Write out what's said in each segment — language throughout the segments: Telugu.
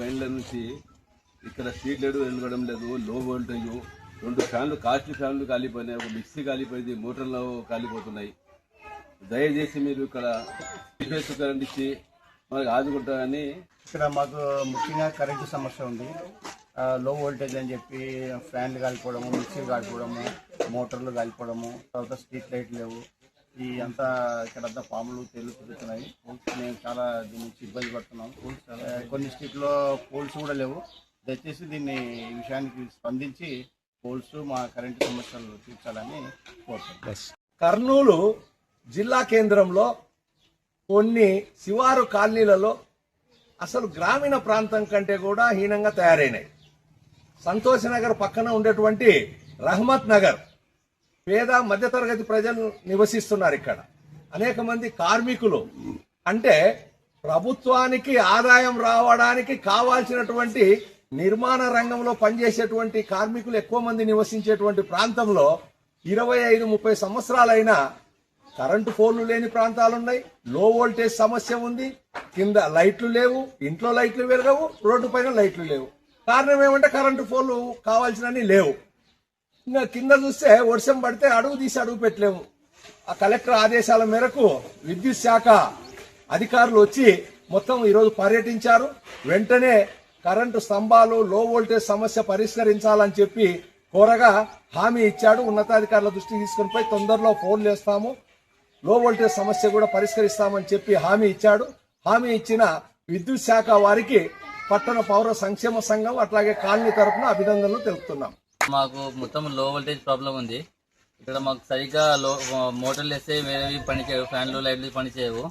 ఏళ్ళ నుంచి ఇక్కడ స్ట్రీట్ లైట్ వెలగడం లేదు. లో వోల్టేజ్ 2 ఫ్యాన్లు కాస్ట్లీ ఫ్యాన్లు కాలిపోయినాయి. ఒక మిక్సీ కాలిపోయింది, మోటార్లు కాలిపోతున్నాయి. దయచేసి మీరు ఇక్కడ ఫేస్ కరెంట్ ఇచ్చి మనకు ఆదుకుంటారని. ఇక్కడ మాకు ముఖ్యంగా కరెంటు సమస్య ఉంది. లో వోల్టేజ్ అని చెప్పి ఫ్యాన్లు కాలిపోవడము, మిక్సీలు కాలిపోవడము, మోటార్లు కాలిపోవడము, తర్వాత స్ట్రీట్ లైట్ లేవు. ఈ అంతా ఇక్కడంతా పాములు తేలు తిరుగుతున్నాయి. మేము చాలా దీని నుంచి ఇబ్బంది పడుతున్నాం. కొన్ని స్ట్రీట్లో పోల్స్ కూడా లేవు. దయచేసి దీన్ని ఈ విషయానికి స్పందించి పోల్స్ మా కరెంటు సమస్యలు తీర్చాలని కోరుతున్నాం. కర్నూలు జిల్లా కేంద్రంలో కొన్ని శివారు కాలనీలలో అసలు గ్రామీణ ప్రాంతం కంటే కూడా హీనంగా తయారైనాయి. సంతోష్ నగర్ పక్కన ఉండేటువంటి రహమత్ నగర్ పేద మధ్యతరగతి ప్రజలు నివసిస్తున్నారు. ఇక్కడ అనేక మంది కార్మికులు, అంటే ప్రభుత్వానికి ఆదాయం రావడానికి కావాల్సినటువంటి నిర్మాణ రంగంలో పనిచేసేటువంటి కార్మికులు ఎక్కువ మంది నివసించేటువంటి ప్రాంతంలో 25-30 సంవత్సరాలైనా కరెంటు పోల్లు లేని ప్రాంతాలున్నాయి. లో వోల్టేజ్ సమస్య ఉంది. కింద లైట్లు లేవు, ఇంట్లో లైట్లు వెలగవు, రోడ్డు పైన లైట్లు లేవు. కారణం ఏమంటే కరెంటు పోల్లు కావాల్సినవి లేవు. ఇంకా కింద చూస్తే వర్షం పడితే అడుగు తీసి అడుగు పెట్టలేము. ఆ కలెక్టర్ ఆదేశాల మేరకు విద్యుత్ శాఖ అధికారులు వచ్చి మొత్తం ఈరోజు పర్యటించారు. వెంటనే కరెంటు స్తంభాలు, లో వోల్టేజ్ సమస్య పరిష్కరించాలని చెప్పి కోరగా హామీ ఇచ్చాడు. ఉన్నతాధికారుల దృష్టికి తీసుకుని పోయి తొందరలో ఫోన్లు వేస్తాము, లో వోల్టేజ్ సమస్య కూడా పరిష్కరిస్తామని చెప్పి హామీ ఇచ్చాడు. హామీ ఇచ్చిన విద్యుత్ శాఖ వారికి పట్టణ పౌర సంక్షేమ సంఘం అట్లాగే కాలనీ తరఫున అభినందనలు తెలుపుతున్నాం. మాకు మొత్తం లో వోల్టేజ్ ప్రాబ్లం ఉంది. ఇక్కడ మాకు సరిగ్గా మోటార్లు వేస్తే వేరేవి పనిచేయవు, ఫ్యాన్లు లైట్లు పనిచేయవు.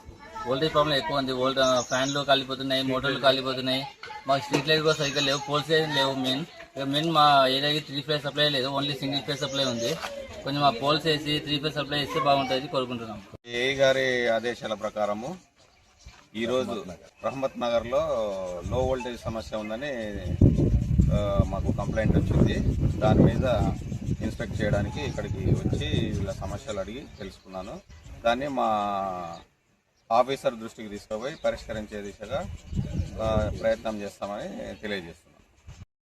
వోల్టేజ్ ప్రాబ్లం ఎక్కువ ఉంది. ఫ్యాన్లు కాలిపోతున్నాయి, మోటార్లు కాలిపోతున్నాయి. మాకు స్ట్రీట్ లైట్ కూడా సరిగ్గా లేవు, పోల్స్ లేవు. మెయిన్ మా ఏరియాకి 3 ఫేజ్ సప్లై లేదు, ఓన్లీ సింగిల్ ఫేజ్ సప్లై ఉంది. కొంచెం మా పోల్స్ వేసి 3 ఫేజ్ సప్లై ఇస్తే బాగుంటుంది కోరుకుంటున్నాం. ఏ గారి ఆదేశాల ప్రకారము ఈరోజు రహమత్ నగర్లో లో వోల్టేజ్ సమస్య ఉందని మాకు కంప్లైంట్ వచ్చింది. దాని మీద ఇన్స్పెక్ట్ చేయడానికి ఇక్కడికి వచ్చి వీళ్ళ సమస్యలు అడిగి తెలుసుకున్నాను. దాన్ని మా ఆఫీసర్ దృష్టికి తీసుకుపోయి పరిష్కరించే దిశగా ప్రయత్నం చేస్తామని తెలియజేస్తున్నాను.